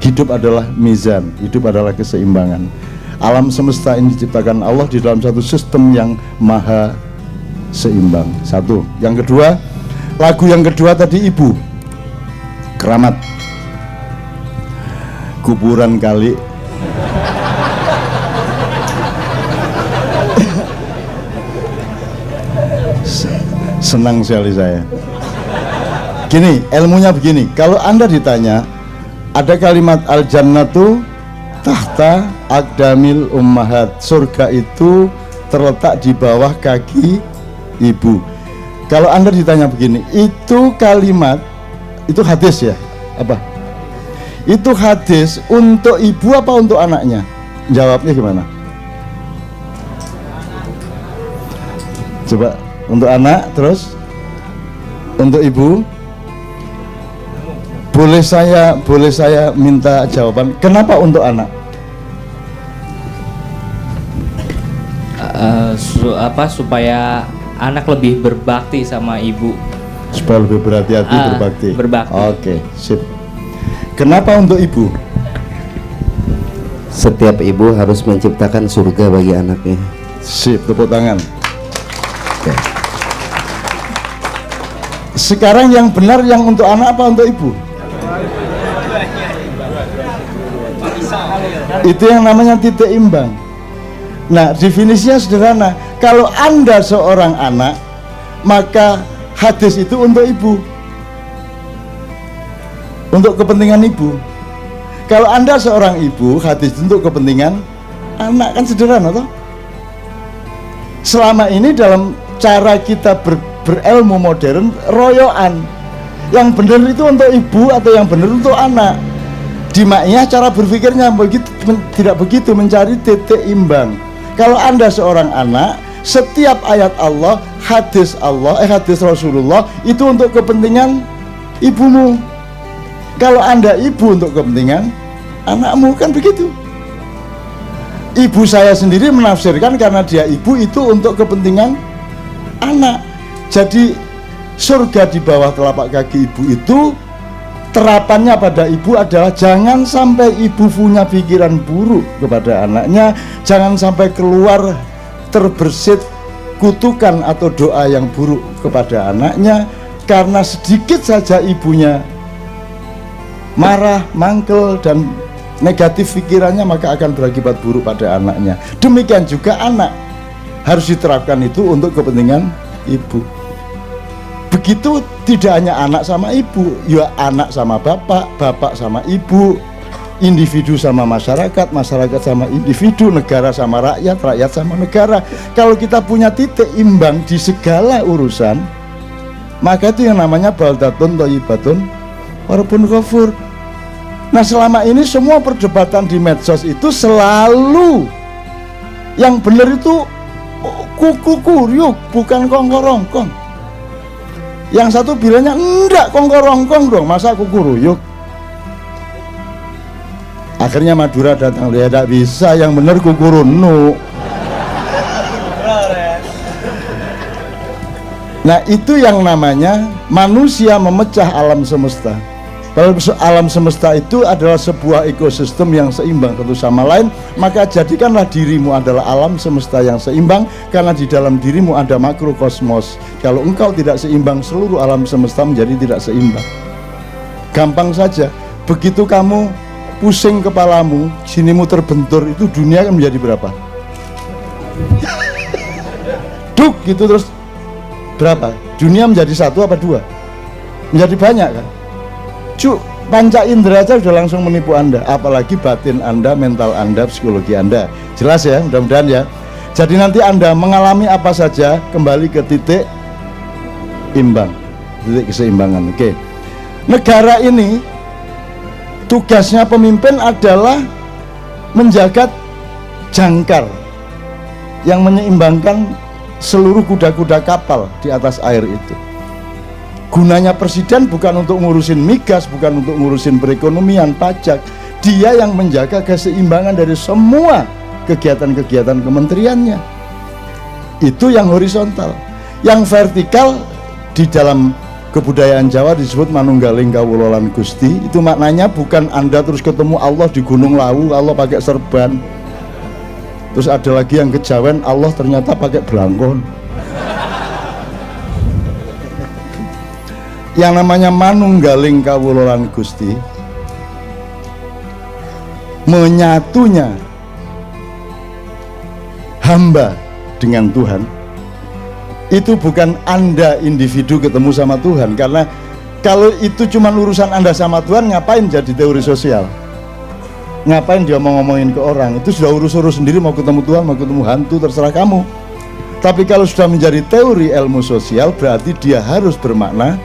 Hidup adalah mizan, hidup adalah keseimbangan. Alam semesta ini diciptakan Allah di dalam satu sistem yang maha seimbang. Satu. Yang kedua, lagu yang kedua tadi Ibu, Keramat. Kuburan kali senang sekali saya. Gini, ilmunya begini. Kalau Anda ditanya, ada kalimat al-jannatu tahta aqdamil ummahat. Surga itu terletak di bawah kaki ibu. Kalau Anda ditanya begini, itu kalimat, itu hadis ya? Apa? Itu hadis untuk ibu apa untuk anaknya? Jawabnya gimana? Coba, untuk anak, terus untuk ibu. Boleh saya minta jawaban, kenapa untuk anak? Supaya anak lebih berbakti sama ibu. Supaya lebih berhati-hati berbakti. Oke, sip. Kenapa untuk ibu? Setiap ibu harus menciptakan surga bagi anaknya. Sip, tepuk tangan. Oke. Sekarang yang benar yang untuk anak apa untuk ibu? Itu yang namanya titik imbang. Nah, definisinya sederhana. Kalau Anda seorang anak, maka hadis itu untuk ibu, untuk kepentingan ibu. Kalau Anda seorang ibu, hadis itu untuk kepentingan anak. Kan sederhana toh? Selama ini dalam cara kita berilmu modern, royoan. Yang benar itu untuk ibu atau yang benar untuk anak? Di Ma'iyah cara berpikirnya tidak begitu, mencari titik imbang. Kalau Anda seorang anak, setiap ayat Allah, hadis Rasulullah itu untuk kepentingan ibumu. Kalau Anda ibu untuk kepentingan anakmu, kan begitu. Ibu saya sendiri menafsirkan karena dia ibu itu untuk kepentingan anak. Jadi surga di bawah telapak kaki ibu itu terapannya pada ibu adalah jangan sampai ibu punya pikiran buruk kepada anaknya, jangan sampai keluar terbersit kutukan atau doa yang buruk kepada anaknya, karena sedikit saja ibunya marah, mangkel dan negatif pikirannya maka akan berakibat buruk pada anaknya. Demikian juga anak harus diterapkan itu untuk kepentingan ibu. Begitu tidak hanya anak sama ibu, ya anak sama bapak, bapak sama ibu, individu sama masyarakat, masyarakat sama individu, negara sama rakyat, rakyat sama negara. Kalau kita punya titik imbang di segala urusan, maka itu yang namanya baldatun thayyibatun warabbun ghafur. Nah, selama ini semua perdebatan di medsos itu selalu yang benar itu kuku kuryuk, bukan kongkorongkong. Yang satu bilangnya enggak, kongkorongkong dong, masa kuku ruyuk. Akhirnya Madura datang, dia tidak bisa, yang benar kuku runu. Nah, itu yang namanya manusia memecah alam semesta. Kalau alam semesta itu adalah sebuah ekosistem yang seimbang satu sama lain, maka jadikanlah dirimu adalah alam semesta yang seimbang, karena di dalam dirimu ada makrokosmos. Kalau engkau tidak seimbang, seluruh alam semesta menjadi tidak seimbang. Gampang saja, begitu kamu pusing kepalamu, sinimu terbentur, itu dunia akan menjadi berapa? Duk gitu terus berapa? Dunia menjadi satu apa dua? Menjadi banyak kan? Panca indera aja sudah langsung menipu Anda, apalagi batin Anda, mental Anda, psikologi Anda. Jelas ya, mudah-mudahan ya. Jadi nanti Anda mengalami apa saja, kembali ke titik imbang, titik keseimbangan. Oke. Negara ini tugasnya pemimpin adalah menjaga jangkar yang menyeimbangkan seluruh kuda-kuda kapal di atas air itu. Gunanya presiden bukan untuk ngurusin migas, bukan untuk ngurusin perekonomian, pajak. Dia yang menjaga keseimbangan dari semua kegiatan-kegiatan kementeriannya. Itu yang horizontal. Yang vertikal di dalam kebudayaan Jawa disebut manunggaling kawula lan Gusti. Itu maknanya bukan Anda terus ketemu Allah di Gunung Lawu, Allah pakai serban. Terus ada lagi yang kejawen, Allah ternyata pakai belangkon. Yang namanya manunggaling kawula lan Gusti, menyatunya hamba dengan Tuhan, itu bukan Anda individu ketemu sama Tuhan. Karena kalau itu cuma urusan Anda sama Tuhan, ngapain jadi teori sosial? Ngapain dia mau ngomongin ke orang? Itu sudah urus-urus sendiri, mau ketemu Tuhan, mau ketemu hantu, terserah kamu. Tapi kalau sudah menjadi teori ilmu sosial, berarti dia harus bermakna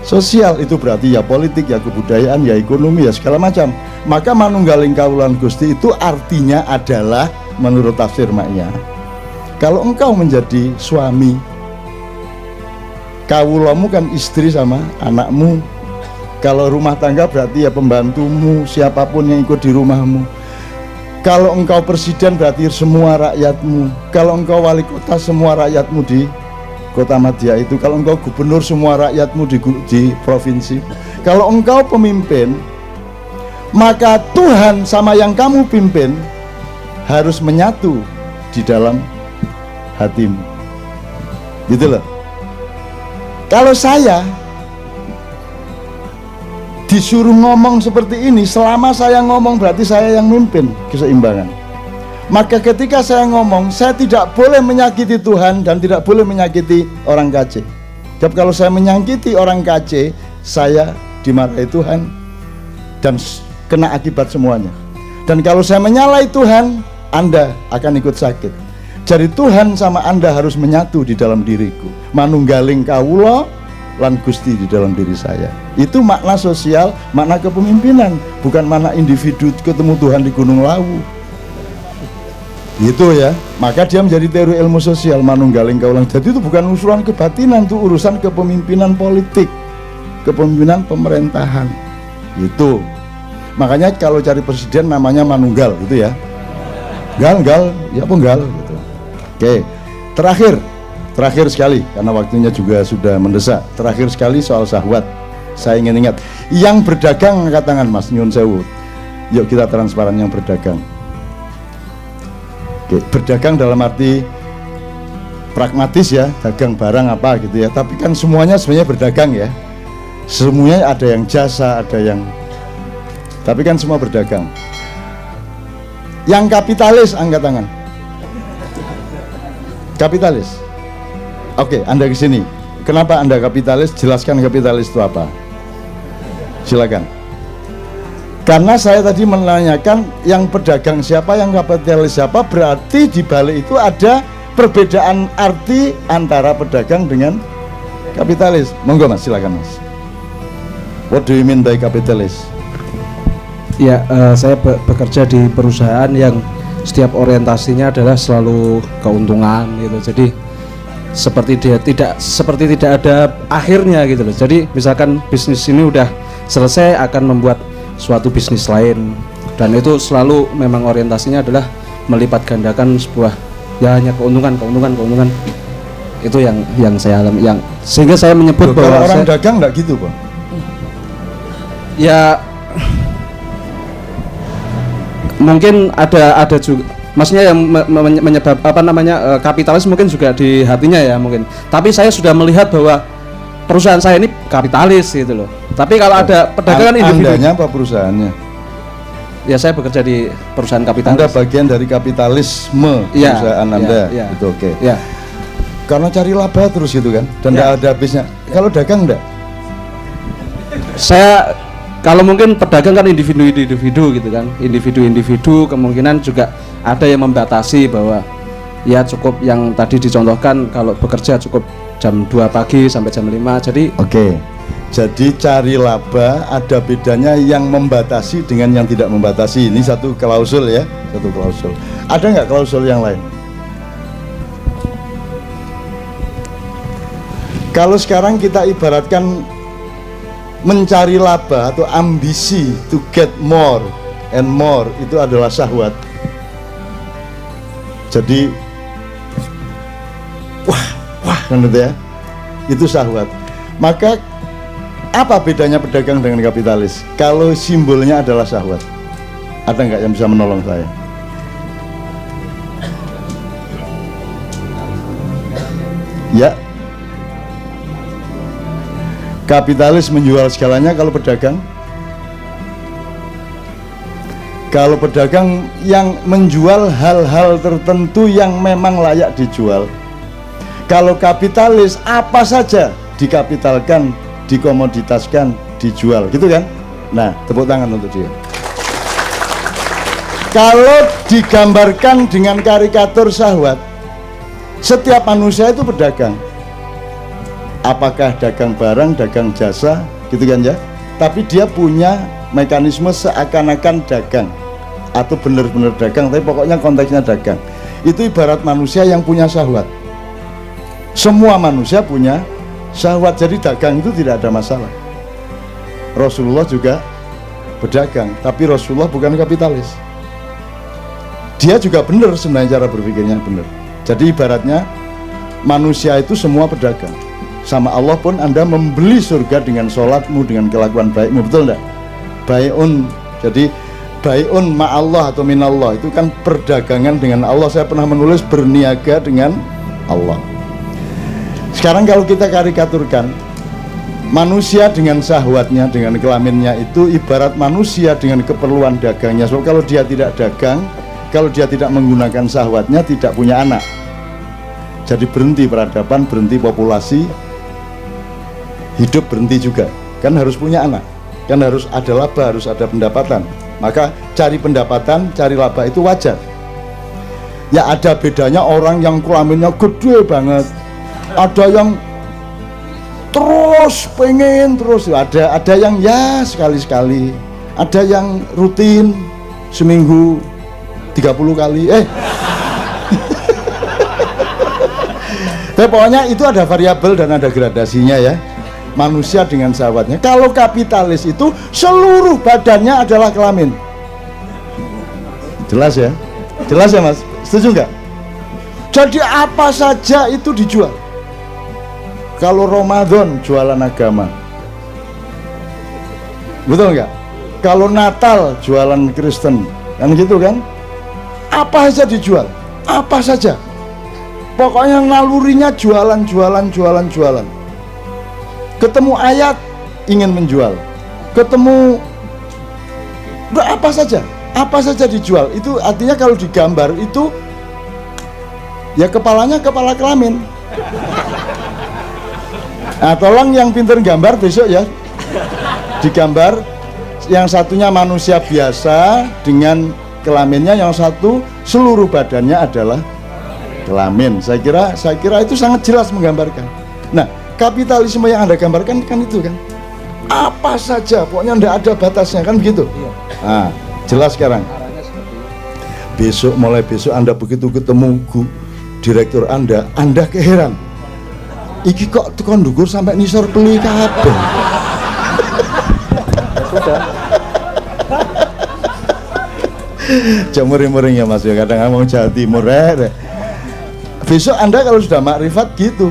sosial. Itu berarti ya politik, ya kebudayaan, ya ekonomi, ya segala macam. Maka manunggaling kawula lan Gusti itu artinya adalah, menurut tafsir maknya, kalau engkau menjadi suami, kawulamu kan istri sama anakmu. Kalau rumah tangga berarti ya pembantumu, siapapun yang ikut di rumahmu. Kalau engkau presiden berarti semua rakyatmu. Kalau engkau wali kota, semua rakyatmu di Kota Madya itu. Kalau engkau gubernur, semua rakyatmu di provinsi. Kalau engkau pemimpin, maka Tuhan sama yang kamu pimpin harus menyatu di dalam hatimu. Gitu loh. Kalau saya disuruh ngomong seperti ini, selama saya ngomong berarti saya yang mimpin keseimbangan. Maka ketika saya ngomong, saya tidak boleh menyakiti Tuhan dan tidak boleh menyakiti orang KC. Sebab kalau saya menyakiti orang KC, saya dimarahi Tuhan dan kena akibat semuanya. Dan kalau saya menyalahi Tuhan, Anda akan ikut sakit. Jadi Tuhan sama Anda harus menyatu di dalam diriku. Manunggaling kawula lan Gusti di dalam diri saya. Itu makna sosial, makna kepemimpinan, bukan makna individu ketemu Tuhan di Gunung Lawu. Itu ya. Maka dia menjadi teori ilmu sosial, manunggaling kawula. Jadi itu bukan urusan kebatinan, itu urusan kepemimpinan politik, kepemimpinan pemerintahan. Itu. Makanya kalau cari presiden namanya manunggal, gitu ya. Gal, ya penggal gitu. Oke. Terakhir sekali, karena waktunya juga sudah mendesak. Terakhir sekali soal syahwat. Saya ingin ingat, yang berdagang angkat tangan Mas, nyun sewu. Yuk kita transparan yang berdagang. Oke, berdagang dalam arti pragmatis ya, dagang barang apa gitu ya. Tapi kan semuanya sebenarnya berdagang ya. Semuanya ada yang jasa, ada yang, tapi kan semua berdagang. Yang kapitalis angkat tangan. Kapitalis. Oke, Anda ke sini. Kenapa Anda kapitalis? Jelaskan kapitalis itu apa. Silakan. Karena saya tadi menanyakan yang pedagang siapa, yang kapitalis siapa, berarti di balik itu ada perbedaan arti antara pedagang dengan kapitalis. Monggo Mas, silakan Mas. What do you mean by kapitalis? Ya, saya bekerja di perusahaan yang setiap orientasinya adalah selalu keuntungan gitu. Jadi seperti tidak ada akhirnya gitu loh. Jadi misalkan bisnis ini udah selesai, akan membuat suatu bisnis lain, dan itu selalu memang orientasinya adalah melipat gandakan sebuah, ya hanya keuntungan. Itu yang saya alami, yang sehingga saya menyebut bahwa orang dagang nggak gitu Pak. Ya mungkin ada juga, maksudnya yang menyebab kapitalis mungkin juga di hatinya ya mungkin. Tapi saya sudah melihat bahwa perusahaan saya ini kapitalis gitu loh. Tapi kalau ada perdagangan individu. Andanya apa perusahaannya? Ya saya bekerja di perusahaan kapitalis. Anda bagian dari kapitalisme perusahaan Anda. Ya. Itu oke. Ya. Karena cari laba terus gitu kan, dan tidak ada habisnya. Kalau dagang enggak? Saya kalau mungkin pedagang kan individu gitu kan, individu kemungkinan juga ada yang membatasi bahwa ya cukup yang tadi dicontohkan, kalau bekerja cukup jam 2 pagi sampai jam 5. Jadi jadi cari laba ada bedanya yang membatasi dengan yang tidak membatasi. Ini satu klausul ya, satu klausul. Ada nggak klausul yang lain? Kalau sekarang kita ibaratkan mencari laba atau ambisi, to get more and more, itu adalah syahwat. Jadi wah kan gitu ya, itu syahwat. Maka apa bedanya pedagang dengan kapitalis? Kalau simbolnya adalah syahwat, ada nggak yang bisa menolong saya? Ya, kapitalis menjual segalanya. Kalau pedagang yang menjual hal-hal tertentu yang memang layak dijual. Kalau kapitalis apa saja dikapitalkan, dikomoditaskan, dijual, gitu kan? Nah, tepuk tangan untuk dia. Kalau digambarkan dengan karikatur syahwat, setiap manusia itu pedagang. Apakah dagang barang, dagang jasa, gitu kan ya? Tapi dia punya mekanisme seakan-akan dagang atau benar-benar dagang, tapi pokoknya konteksnya dagang. Itu ibarat manusia yang punya syahwat. Semua manusia punya syahwat, jadi dagang itu tidak ada masalah. Rasulullah juga berdagang, tapi Rasulullah bukan kapitalis. Dia juga benar sebenarnya, cara berpikirnya benar. Jadi ibaratnya manusia itu semua pedagang. Sama Allah pun Anda membeli surga dengan sholatmu, dengan kelakuan baikmu, betul enggak? Bai'un, jadi bai'un ma'allah atau minallah, itu kan perdagangan dengan Allah. Saya pernah menulis berniaga dengan Allah. Sekarang kalau kita karikaturkan, manusia dengan syahwatnya, dengan kelaminnya itu ibarat manusia dengan keperluan dagangnya. Sebab kalau dia tidak dagang, kalau dia tidak menggunakan syahwatnya, tidak punya anak. Jadi berhenti peradaban, berhenti populasi, hidup berhenti juga. Kan harus punya anak, kan harus ada laba, harus ada pendapatan. Maka cari pendapatan, cari laba itu wajar. Ya ada bedanya orang yang kelaminnya gede banget, ada yang terus pengen terus, ada yang ya sekali-sekali, ada yang rutin seminggu 30 kali. Tapi pokoknya itu ada variabel dan ada gradasinya ya. Manusia dengan syahwatnya. Kalau kapitalis itu seluruh badannya adalah kelamin. Jelas ya? Jelas ya Mas? Setuju nggak? Jadi apa saja itu dijual. Kalau Ramadan jualan agama, betul nggak? Kalau Natal jualan Kristen, kan gitu kan? Apa saja dijual, apa saja. Pokoknya nalurinya jualan. Ketemu ayat ingin menjual, ketemu apa saja dijual. Itu artinya kalau digambar itu ya kepalanya kepala kelamin. Nah tolong yang pinter gambar besok ya, digambar yang satunya manusia biasa dengan kelaminnya, yang satu seluruh badannya adalah kelamin. Saya kira itu sangat jelas menggambarkan. Nah kapitalisme yang Anda gambarkan kan itu kan apa saja, pokoknya tidak ada batasnya kan begitu. Nah jelas sekarang. Mulai besok Anda begitu ketemu direktur Anda keheran, iki kok tekan ndukur sampai nisor peli kabeh. Sudah. Jamuring-muring ya Mas ya, kadang ngomong Jawa Timur ya. Besok Anda kalau sudah makrifat gitu,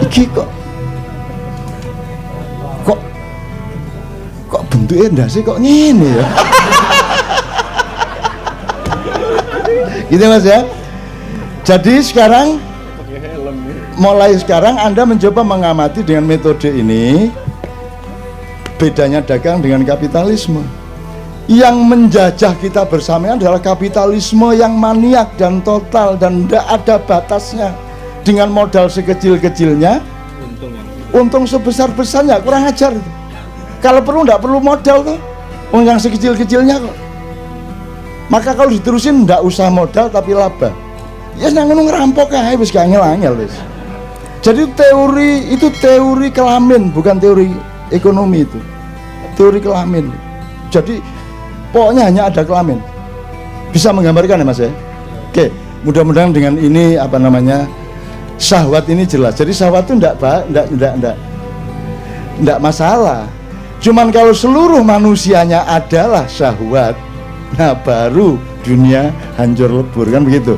iki kok bentuknya ndase kok ngene ya. Gitu Mas ya. Jadi sekarang, mulai sekarang Anda mencoba mengamati dengan metode ini, bedanya dagang dengan kapitalisme. Yang menjajah kita bersama adalah kapitalisme yang maniak dan total dan tidak ada batasnya. Dengan modal sekecil-kecilnya, untung sebesar-besarnya, kurang ajar itu. Kalau perlu tidak perlu modal tuh, yang sekecil-kecilnya kok. Maka kalau diterusin tidak usah modal tapi laba. Ya nang ngono ngerampok ae wis gak angel-angel wis. Jadi teori kelamin, bukan teori ekonomi itu. Teori kelamin. Jadi pokoknya hanya ada kelamin. Bisa menggambarkan ya Mas ya? Oke, mudah-mudahan dengan ini syahwat ini jelas. Jadi syahwat itu enggak masalah. Cuman kalau seluruh manusianya adalah syahwat, nah baru dunia hancur lebur kan begitu.